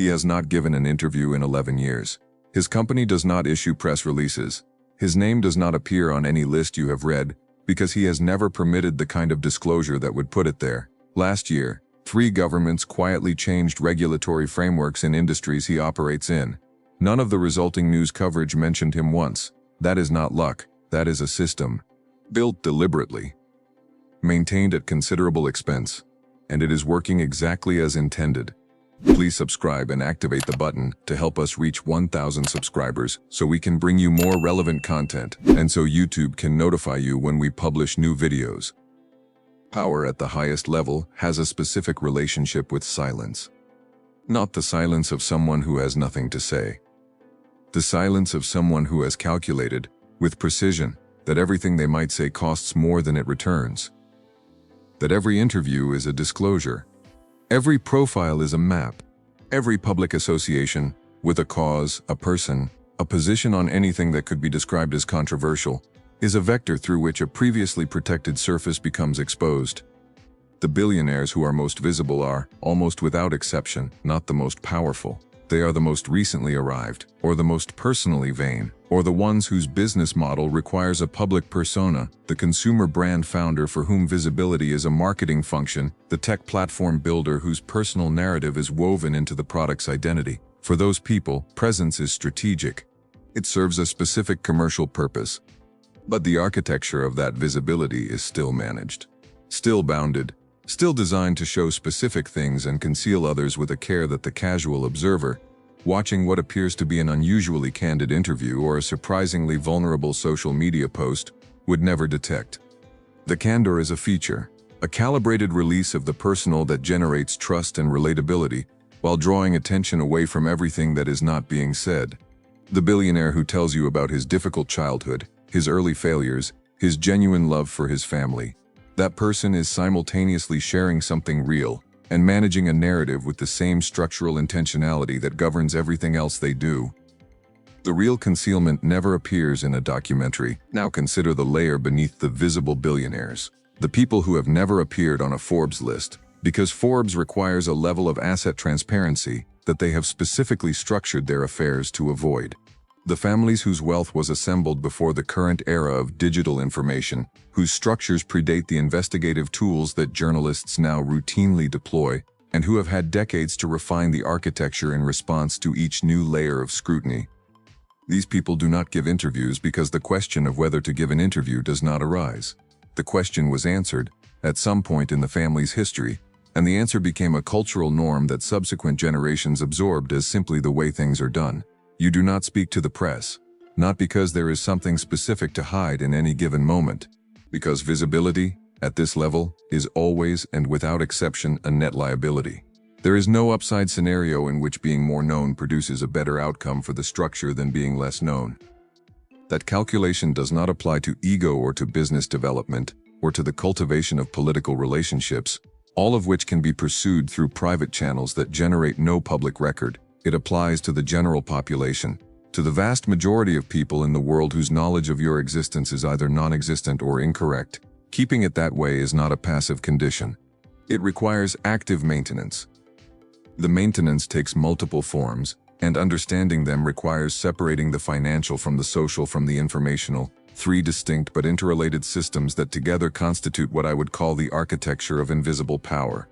He has not given an interview in 11 years. His company does not issue press releases. His name does not appear on any list you have read because he has never permitted the kind of disclosure that would put it there. Last year, 3 governments quietly changed regulatory frameworks in industries he operates in. None of the resulting news coverage mentioned him once. That is not luck, that is a system. Built deliberately. Maintained at considerable expense. And it is working exactly as intended. Please subscribe and activate the button to help us reach 1,000 subscribers so we can bring you more relevant content and so YouTube can notify you when we publish new videos. Power at the highest level has a specific relationship with silence. Not the silence of someone who has nothing to say. The silence of someone who has calculated, with precision, that everything they might say costs more than it returns. That every interview is a disclosure. Every profile is a map. Every public association, with a cause, a person, a position on anything that could be described as controversial, is a vector through which a previously protected surface becomes exposed. The billionaires who are most visible are, almost without exception, not the most powerful. They are the most recently arrived, or the most personally vain, or the ones whose business model requires a public persona, the consumer brand founder for whom visibility is a marketing function, the tech platform builder whose personal narrative is woven into the product's identity. For those people, presence is strategic. It serves a specific commercial purpose. But the architecture of that visibility is still managed, still bounded, still designed to show specific things and conceal others with a care that the casual observer, watching what appears to be an unusually candid interview or a surprisingly vulnerable social media post, would never detect. The candor is a feature, a calibrated release of the personal that generates trust and relatability, while drawing attention away from everything that is not being said. The billionaire who tells you about his difficult childhood, his early failures, his genuine love for his family. That person is simultaneously sharing something real and managing a narrative with the same structural intentionality that governs everything else they do. The real concealment never appears in a documentary. Now consider the layer beneath the visible billionaires, the people who have never appeared on a Forbes list, because Forbes requires a level of asset transparency that they have specifically structured their affairs to avoid. The families whose wealth was assembled before the current era of digital information, whose structures predate the investigative tools that journalists now routinely deploy, and who have had decades to refine the architecture in response to each new layer of scrutiny. These people do not give interviews because the question of whether to give an interview does not arise. The question was answered at some point in the family's history, and the answer became a cultural norm that subsequent generations absorbed as simply the way things are done. You do not speak to the press, not because there is something specific to hide in any given moment, because visibility, at this level, is always and without exception a net liability. There is no upside scenario in which being more known produces a better outcome for the structure than being less known. That calculation does not apply to ego or to business development or to the cultivation of political relationships, all of which can be pursued through private channels that generate no public record. It applies to the general population, to the vast majority of people in the world whose knowledge of your existence is either non-existent or incorrect. Keeping it that way is not a passive condition. It requires active maintenance. The maintenance takes multiple forms, and understanding them requires separating the financial from the social from the informational, 3 distinct but interrelated systems that together constitute what I would call the architecture of invisible power.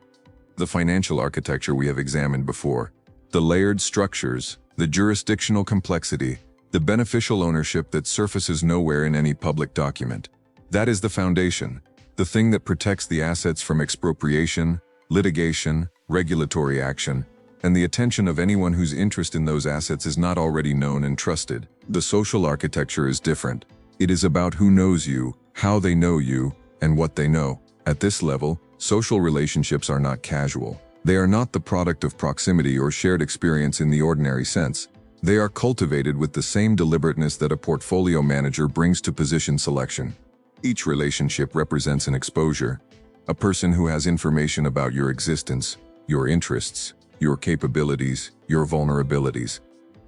The financial architecture we have examined before. The layered structures, the jurisdictional complexity, the beneficial ownership that surfaces nowhere in any public document. That is the foundation, the thing that protects the assets from expropriation, litigation, regulatory action, and the attention of anyone whose interest in those assets is not already known and trusted. The social architecture is different. It is about who knows you, how they know you, and what they know. At this level, social relationships are not casual. They are not the product of proximity or shared experience in the ordinary sense. They are cultivated with the same deliberateness that a portfolio manager brings to position selection. Each relationship represents an exposure, a person who has information about your existence, your interests, your capabilities, your vulnerabilities.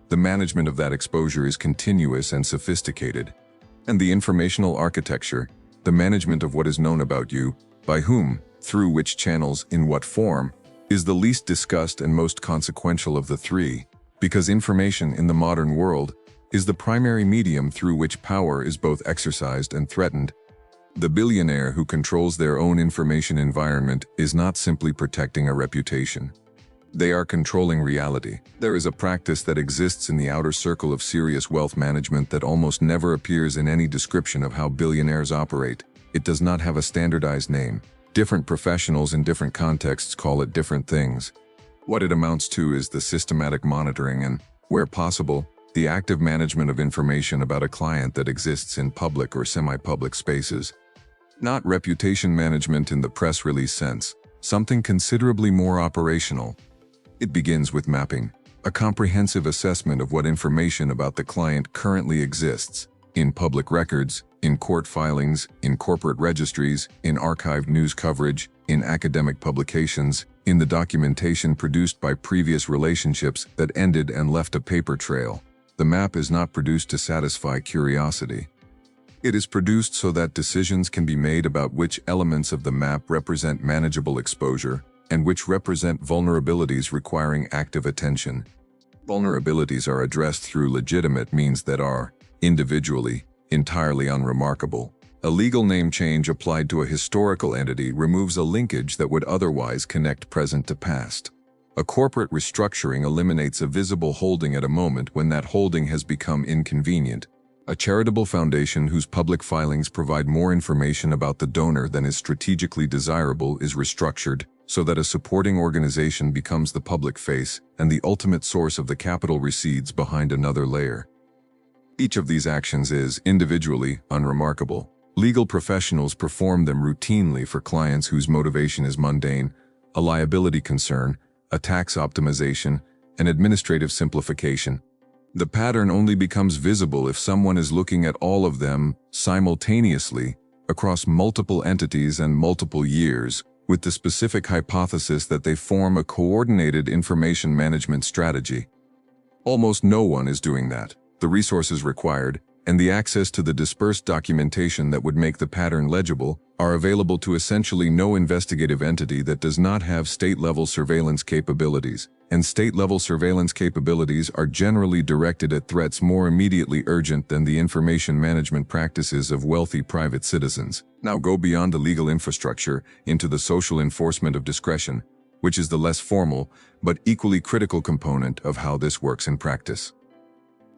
The management of that exposure is continuous and sophisticated. And the informational architecture, the management of what is known about you, by whom, through which channels, in what form, is the least discussed and most consequential of the three, because information in the modern world is the primary medium through which power is both exercised and threatened. The billionaire who controls their own information environment is not simply protecting a reputation. They are controlling reality. There is a practice that exists in the outer circle of serious wealth management that almost never appears in any description of how billionaires operate. It does not have a standardized name. Different professionals in different contexts call it different things. What it amounts to is the systematic monitoring and, where possible, the active management of information about a client that exists in public or semi-public spaces. Not reputation management in the press release sense, something considerably more operational. It begins with mapping, a comprehensive assessment of what information about the client currently exists, in public records, in court filings, in corporate registries, in archived news coverage, in academic publications, in the documentation produced by previous relationships that ended and left a paper trail. The map is not produced to satisfy curiosity. It is produced so that decisions can be made about which elements of the map represent manageable exposure and which represent vulnerabilities requiring active attention. Vulnerabilities are addressed through legitimate means that are, individually, entirely unremarkable. A legal name change applied to a historical entity removes a linkage that would otherwise connect present to past. A corporate restructuring eliminates a visible holding at a moment when that holding has become inconvenient. A charitable foundation whose public filings provide more information about the donor than is strategically desirable is restructured so that a supporting organization becomes the public face and the ultimate source of the capital recedes behind another layer. Each of these actions is, individually, unremarkable. Legal professionals perform them routinely for clients whose motivation is mundane, a liability concern, a tax optimization, an administrative simplification. The pattern only becomes visible if someone is looking at all of them simultaneously across multiple entities and multiple years, with the specific hypothesis that they form a coordinated information management strategy. Almost no one is doing that. The resources required, and the access to the dispersed documentation that would make the pattern legible, are available to essentially no investigative entity that does not have state-level surveillance capabilities, and state-level surveillance capabilities are generally directed at threats more immediately urgent than the information management practices of wealthy private citizens. Now go beyond the legal infrastructure into the social enforcement of discretion, which is the less formal but equally critical component of how this works in practice.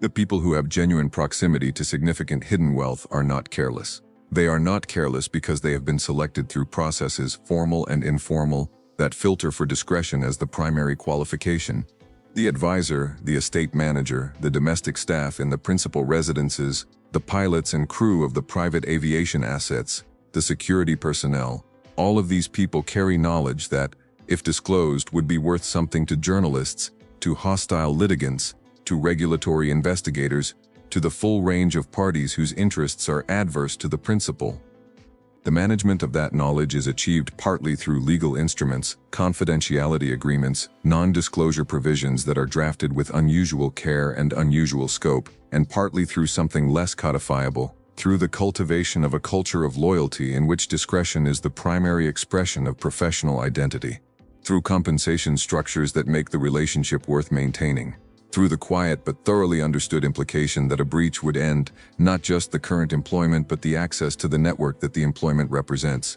The people who have genuine proximity to significant hidden wealth are not careless. They are not careless because they have been selected through processes, formal and informal, that filter for discretion as the primary qualification. The advisor, the estate manager, the domestic staff in the principal residences, the pilots and crew of the private aviation assets, the security personnel, all of these people carry knowledge that, if disclosed, would be worth something to journalists, to hostile litigants, to regulatory investigators, to the full range of parties whose interests are adverse to the principal. The management of that knowledge is achieved partly through legal instruments, confidentiality agreements, non-disclosure provisions that are drafted with unusual care and unusual scope, and partly through something less codifiable, through the cultivation of a culture of loyalty in which discretion is the primary expression of professional identity, through compensation structures that make the relationship worth maintaining, through the quiet but thoroughly understood implication that a breach would end not just the current employment but the access to the network that the employment represents.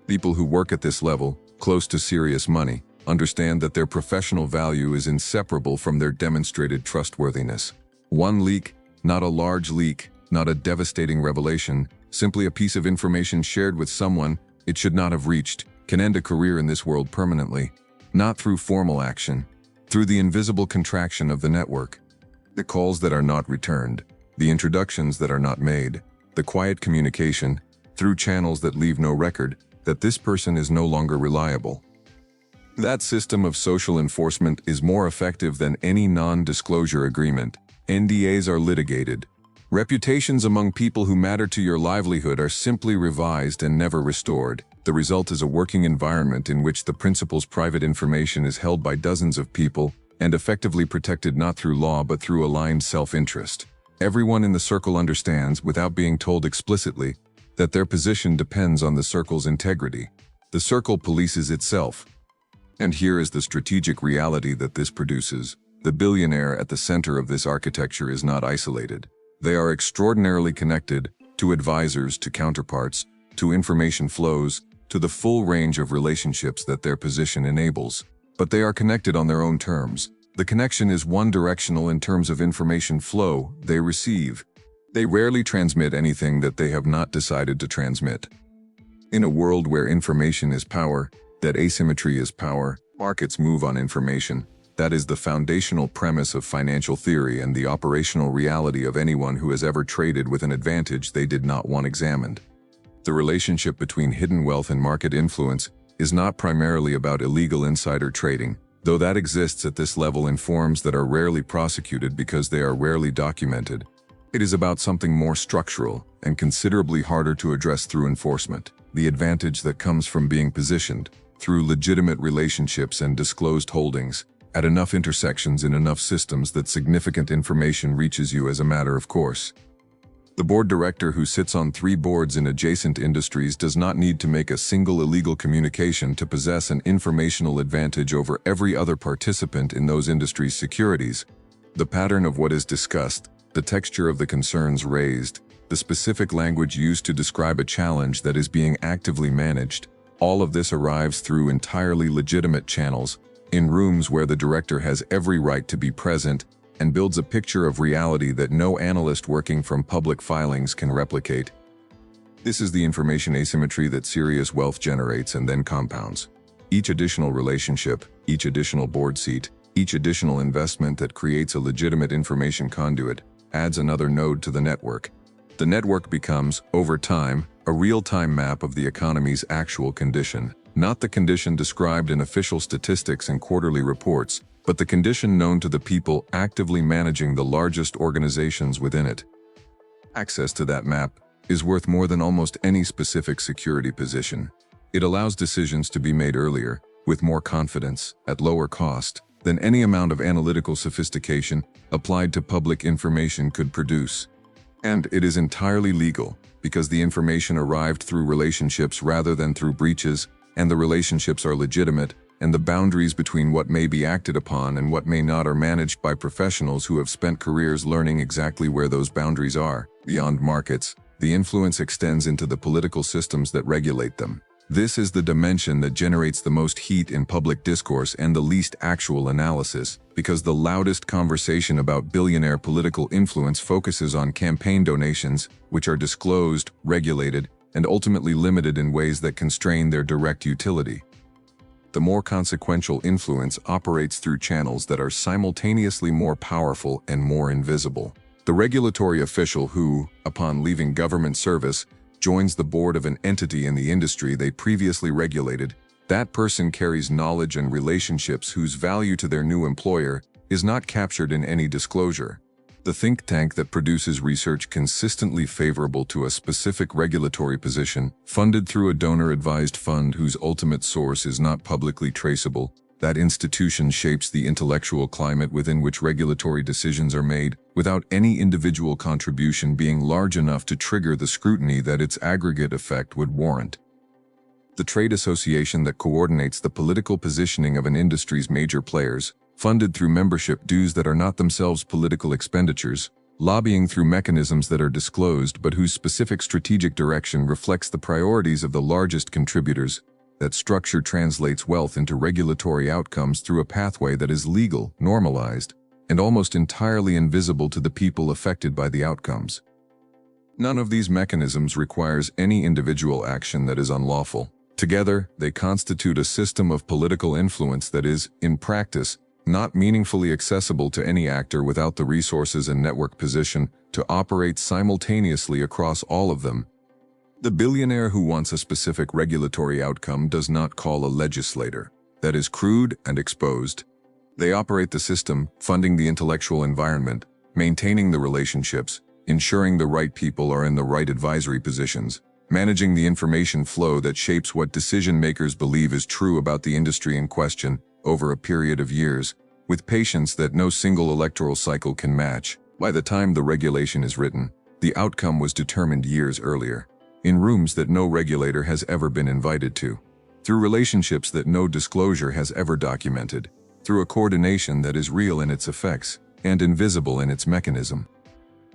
People who work at this level, close to serious money, understand that their professional value is inseparable from their demonstrated trustworthiness. One leak, not a large leak, not a devastating revelation, simply a piece of information shared with someone it should not have reached, can end a career in this world permanently, not through formal action, through the invisible contraction of the network. The calls that are not returned, the introductions that are not made, the quiet communication, through channels that leave no record, that this person is no longer reliable. That system of social enforcement is more effective than any non-disclosure agreement. NDAs are litigated. Reputations among people who matter to your livelihood are simply revised and never restored. The result is a working environment in which the principal's private information is held by dozens of people and effectively protected not through law but through aligned self-interest. Everyone in the circle understands, without being told explicitly, that their position depends on the circle's integrity. The circle polices itself. And here is the strategic reality that this produces. The billionaire at the center of this architecture is not isolated. They are extraordinarily connected to advisors, to counterparts, to information flows, to the full range of relationships that their position enables. But they are connected on their own terms. The connection is one-directional in terms of information flow they receive. They rarely transmit anything that they have not decided to transmit. In a world where information is power, that asymmetry is power, markets move on information. That is the foundational premise of financial theory and the operational reality of anyone who has ever traded with an advantage they did not want examined. The relationship between hidden wealth and market influence is not primarily about illegal insider trading, though that exists at this level in forms that are rarely prosecuted because they are rarely documented. It is about something more structural and considerably harder to address through enforcement. The advantage that comes from being positioned, through legitimate relationships and disclosed holdings, at enough intersections in enough systems that significant information reaches you as a matter of course. The board director who sits on 3 boards in adjacent industries does not need to make a single illegal communication to possess an informational advantage over every other participant in those industries' securities. The pattern of what is discussed, the texture of the concerns raised, the specific language used to describe a challenge that is being actively managed, all of this arrives through entirely legitimate channels, in rooms where the director has every right to be present, and builds a picture of reality that no analyst working from public filings can replicate. This is the information asymmetry that serious wealth generates and then compounds. Each additional relationship, each additional board seat, each additional investment that creates a legitimate information conduit adds another node to the network. The network becomes, over time, a real-time map of the economy's actual condition, not the condition described in official statistics and quarterly reports, but the condition known to the people actively managing the largest organizations within it. Access to that map is worth more than almost any specific security position. It allows decisions to be made earlier, with more confidence, at lower cost, than any amount of analytical sophistication applied to public information could produce. And it is entirely legal, because the information arrived through relationships rather than through breaches, and the relationships are legitimate, and the boundaries between what may be acted upon and what may not are managed by professionals who have spent careers learning exactly where those boundaries are. Beyond markets, the influence extends into the political systems that regulate them. This is the dimension that generates the most heat in public discourse and the least actual analysis, because the loudest conversation about billionaire political influence focuses on campaign donations, which are disclosed, regulated, and ultimately limited in ways that constrain their direct utility. The more consequential influence operates through channels that are simultaneously more powerful and more invisible. The regulatory official who, upon leaving government service, joins the board of an entity in the industry they previously regulated, that person carries knowledge and relationships whose value to their new employer is not captured in any disclosure. The think tank that produces research consistently favorable to a specific regulatory position, funded through a donor-advised fund whose ultimate source is not publicly traceable, that institution shapes the intellectual climate within which regulatory decisions are made, without any individual contribution being large enough to trigger the scrutiny that its aggregate effect would warrant. The trade association that coordinates the political positioning of an industry's major players, funded through membership dues that are not themselves political expenditures, lobbying through mechanisms that are disclosed but whose specific strategic direction reflects the priorities of the largest contributors. That structure translates wealth into regulatory outcomes through a pathway that is legal, normalized, and almost entirely invisible to the people affected by the outcomes. None of these mechanisms requires any individual action that is unlawful. Together, they constitute a system of political influence that is, in practice, not meaningfully accessible to any actor without the resources and network position to operate simultaneously across all of them. The billionaire who wants a specific regulatory outcome does not call a legislator. That is crude and exposed. They operate the system, funding the intellectual environment, maintaining the relationships, ensuring the right people are in the right advisory positions, managing the information flow that shapes what decision-makers believe is true about the industry in question over a period of years, with patience that no single electoral cycle can match. By the time the regulation is written, the outcome was determined years earlier, in rooms that no regulator has ever been invited to. through relationships that no disclosure has ever documented, through a coordination that is real in its effects and invisible in its mechanism.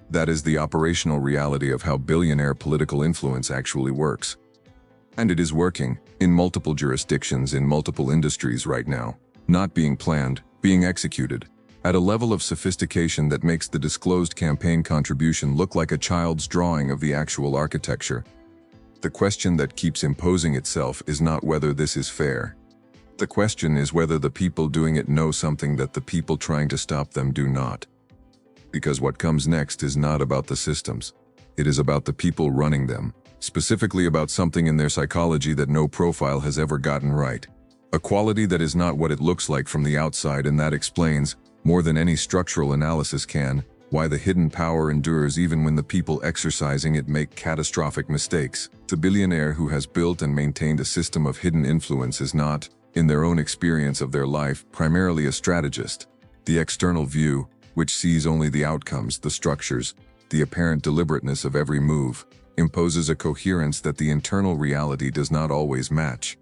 That is the operational reality of how billionaire political influence actually works. And it is working in multiple jurisdictions in multiple industries right now, not being planned, being executed, at a level of sophistication that makes the disclosed campaign contribution look like a child's drawing of the actual architecture. The question that keeps imposing itself is not whether this is fair. The question is whether the people doing it know something that the people trying to stop them do not. Because what comes next is not about the systems. It is about the people running them, specifically about something in their psychology that no profile has ever gotten right. A quality that is not what it looks like from the outside, and that explains, more than any structural analysis can, why the hidden power endures even when the people exercising it make catastrophic mistakes. The billionaire who has built and maintained a system of hidden influence is not, in their own experience of their life, primarily a strategist. The external view, which sees only the outcomes, the structures, the apparent deliberateness of every move, imposes a coherence that the internal reality does not always match.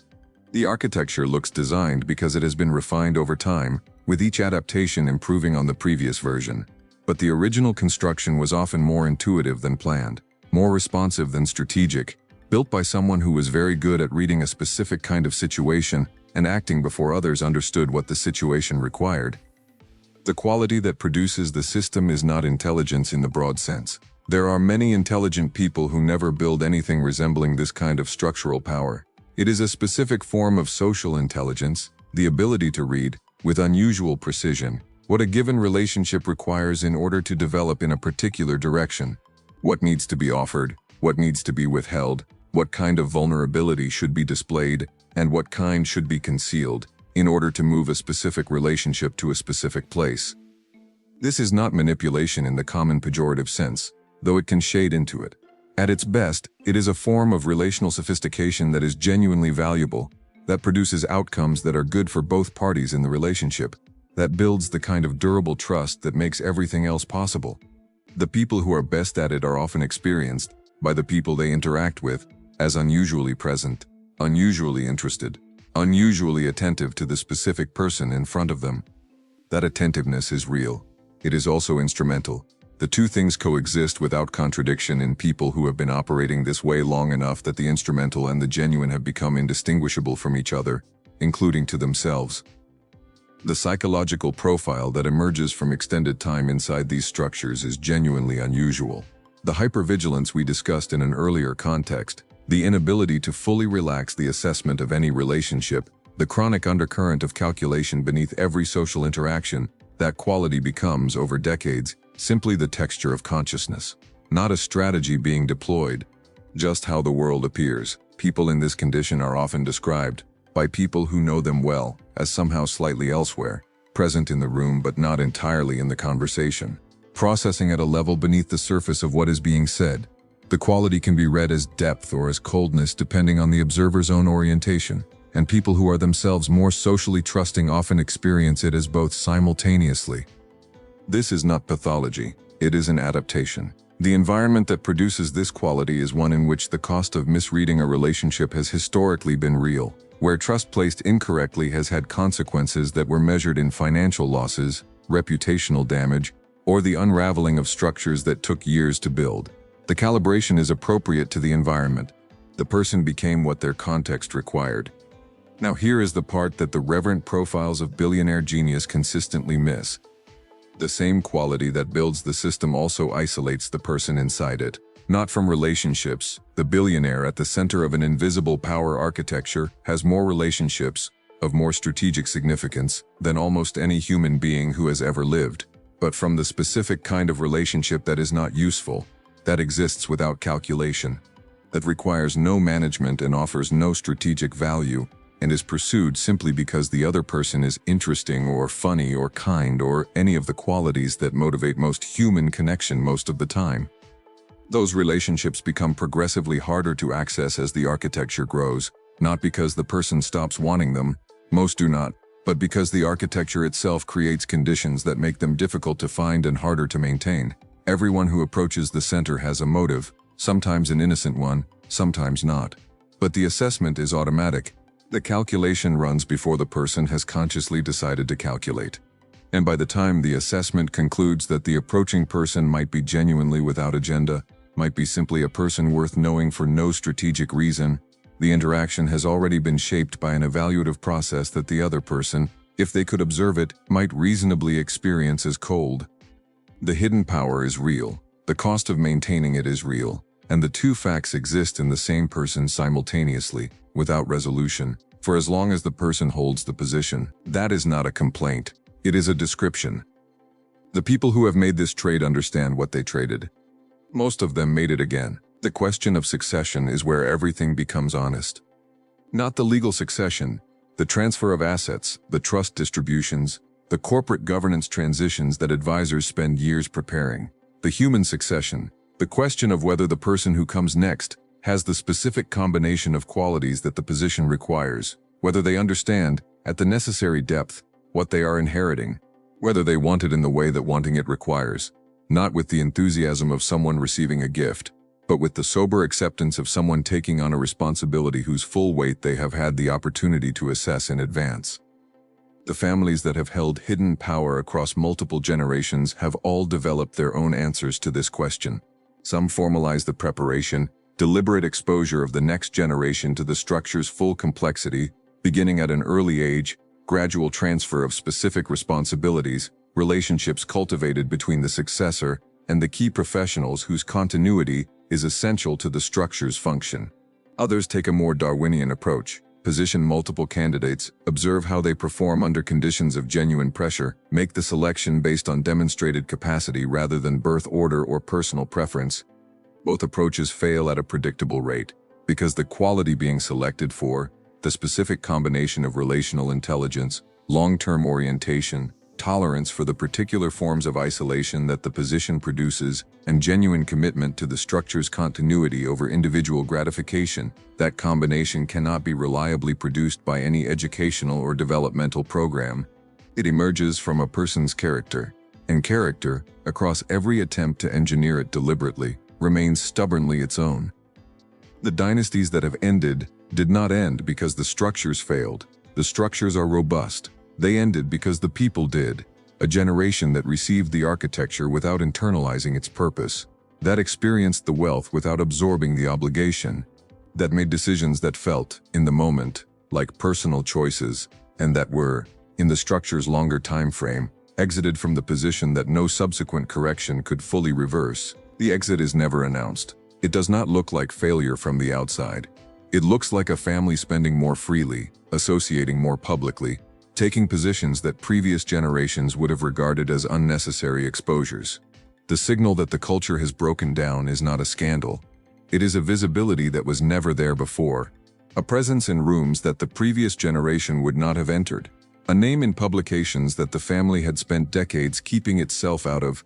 The architecture looks designed because it has been refined over time, with each adaptation improving on the previous version. But the original construction was often more intuitive than planned, more responsive than strategic, built by someone who was very good at reading a specific kind of situation and acting before others understood what the situation required. The quality that produces the system is not intelligence in the broad sense. There are many intelligent people who never build anything resembling this kind of structural power. It is a specific form of social intelligence, the ability to read, with unusual precision, what a given relationship requires in order to develop in a particular direction. What needs to be offered, what needs to be withheld, what kind of vulnerability should be displayed, and what kind should be concealed, in order to move a specific relationship to a specific place. This is not manipulation in the common pejorative sense, though it can shade into it. At its best, it is a form of relational sophistication that is genuinely valuable, that produces outcomes that are good for both parties in the relationship, that builds the kind of durable trust that makes everything else possible. The people who are best at it are often experienced, by the people they interact with, as unusually present, unusually interested, unusually attentive to the specific person in front of them. That attentiveness is real. It is also instrumental. The two things coexist without contradiction in people who have been operating this way long enough that the instrumental and the genuine have become indistinguishable from each other, including to themselves. The psychological profile that emerges from extended time inside these structures is genuinely unusual. The hypervigilance we discussed in an earlier context, the inability to fully relax the assessment of any relationship, the chronic undercurrent of calculation beneath every social interaction, that quality becomes, over decades, simply the texture of consciousness. Not a strategy being deployed, just how the world appears. People in this condition are often described, by people who know them well, as somehow slightly elsewhere, present in the room but not entirely in the conversation, processing at a level beneath the surface of what is being said. The quality can be read as depth or as coldness depending on the observer's own orientation, and people who are themselves more socially trusting often experience it as both simultaneously. This is not pathology, it is an adaptation. The environment that produces this quality is one in which the cost of misreading a relationship has historically been real, where trust placed incorrectly has had consequences that were measured in financial losses, reputational damage, or the unraveling of structures that took years to build. The calibration is appropriate to the environment. The person became what their context required. Now here is the part that the reverent profiles of billionaire genius consistently miss. The same quality that builds the system also isolates the person inside it. Not from relationships, the billionaire at the center of an invisible power architecture has more relationships, of more strategic significance, than almost any human being who has ever lived. But from the specific kind of relationship that is not useful, that exists without calculation, that requires no management and offers no strategic value, and is pursued simply because the other person is interesting or funny or kind or any of the qualities that motivate most human connection most of the time. Those relationships become progressively harder to access as the architecture grows, not because the person stops wanting them, most do not, but because the architecture itself creates conditions that make them difficult to find and harder to maintain. Everyone who approaches the center has a motive, sometimes an innocent one, sometimes not. But the assessment is automatic. The calculation runs before the person has consciously decided to calculate. And by the time the assessment concludes that the approaching person might be genuinely without agenda, might be simply a person worth knowing for no strategic reason, the interaction has already been shaped by an evaluative process that the other person, if they could observe it, might reasonably experience as cold. The hidden power is real, the cost of maintaining it is real, and the two facts exist in the same person simultaneously, without resolution, for as long as the person holds the position. That is not a complaint. It is a description. The people who have made this trade understand what they traded. Most of them made it again. The question of succession is where everything becomes honest. Not the legal succession, the transfer of assets, the trust distributions, the corporate governance transitions that advisors spend years preparing. The human succession, the question of whether the person who comes next has the specific combination of qualities that the position requires, whether they understand, at the necessary depth, what they are inheriting, whether they want it in the way that wanting it requires, not with the enthusiasm of someone receiving a gift, but with the sober acceptance of someone taking on a responsibility whose full weight they have had the opportunity to assess in advance. The families that have held hidden power across multiple generations have all developed their own answers to this question. Some formalize the preparation, deliberate exposure of the next generation to the structure's full complexity, beginning at an early age, gradual transfer of specific responsibilities, relationships cultivated between the successor and the key professionals whose continuity is essential to the structure's function. Others take a more Darwinian approach, position multiple candidates, observe how they perform under conditions of genuine pressure, make the selection based on demonstrated capacity rather than birth order or personal preference. Both approaches fail at a predictable rate, because the quality being selected for, the specific combination of relational intelligence, long-term orientation, tolerance for the particular forms of isolation that the position produces, and genuine commitment to the structure's continuity over individual gratification, that combination cannot be reliably produced by any educational or developmental program. It emerges from a person's character, and character, across every attempt to engineer it deliberately, remains stubbornly its own. The dynasties that have ended did not end because the structures failed. The structures are robust. They ended because the people did. A generation that received the architecture without internalizing its purpose, that experienced the wealth without absorbing the obligation, that made decisions that felt, in the moment, like personal choices, and that were, in the structure's longer time frame, exited from the position that no subsequent correction could fully reverse. The exit is never announced. It does not look like failure from the outside. It looks like a family spending more freely, associating more publicly, taking positions that previous generations would have regarded as unnecessary exposures. The signal that the culture has broken down is not a scandal. It is a visibility that was never there before, a presence in rooms that the previous generation would not have entered, a name in publications that the family had spent decades keeping itself out of.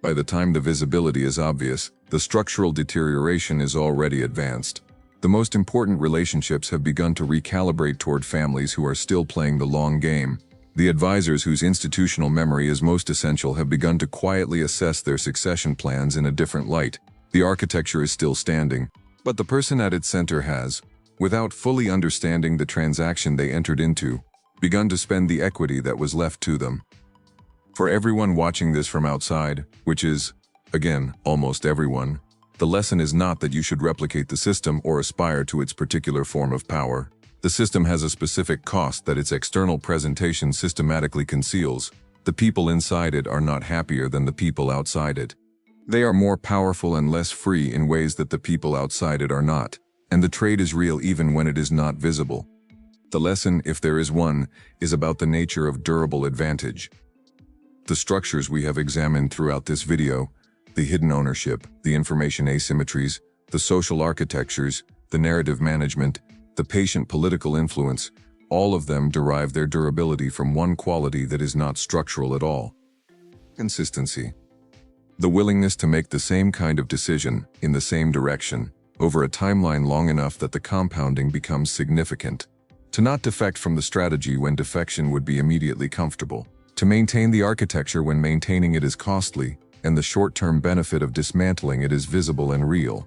By the time the visibility is obvious, the structural deterioration is already advanced. The most important relationships have begun to recalibrate toward families who are still playing the long game. The advisors whose institutional memory is most essential have begun to quietly assess their succession plans in a different light. The architecture is still standing, but the person at its center has, without fully understanding the transaction they entered into, begun to spend the equity that was left to them. For everyone watching this from outside, which is, again, almost everyone, the lesson is not that you should replicate the system or aspire to its particular form of power. The system has a specific cost that its external presentation systematically conceals. The people inside it are not happier than the people outside it. They are more powerful and less free in ways that the people outside it are not, and the trade is real even when it is not visible. The lesson, if there is one, is about the nature of durable advantage. The structures we have examined throughout this video, the hidden ownership, the information asymmetries, the social architectures, the narrative management, the patient political influence, all of them derive their durability from one quality that is not structural at all: consistency. The willingness to make the same kind of decision, in the same direction, over a timeline long enough that the compounding becomes significant. To not defect from the strategy when defection would be immediately comfortable. To maintain the architecture when maintaining it is costly, and the short-term benefit of dismantling it is visible and real.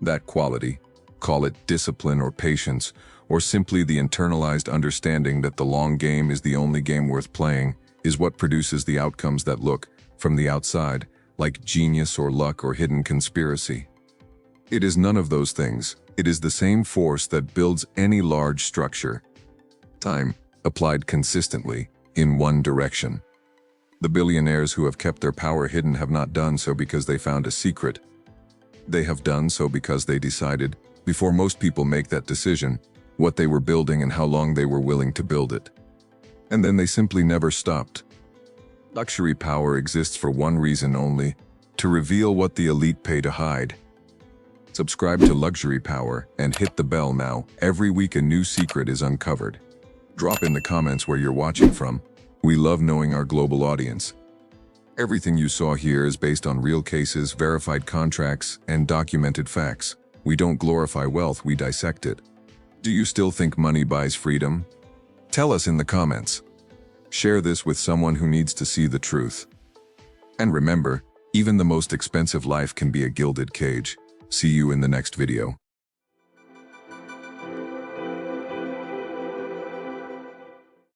That quality, call it discipline or patience, or simply the internalized understanding that the long game is the only game worth playing, is what produces the outcomes that look, from the outside, like genius or luck or hidden conspiracy. It is none of those things. It is the same force that builds any large structure. Time, applied consistently, in one direction. The billionaires who have kept their power hidden have not done so because they found a secret. They have done so because they decided, before most people make that decision, what they were building and how long they were willing to build it. And then they simply never stopped. Luxury power exists for one reason only: to reveal what the elite pay to hide. Subscribe to Luxury Power and hit the bell now. Every week a new secret is uncovered. Drop in the comments where you're watching from. We love knowing our global audience. Everything you saw here is based on real cases, verified contracts, and documented facts. We don't glorify wealth, we dissect it. Do you still think money buys freedom? Tell us in the comments. Share this with someone who needs to see the truth. And remember, even the most expensive life can be a gilded cage. See you in the next video.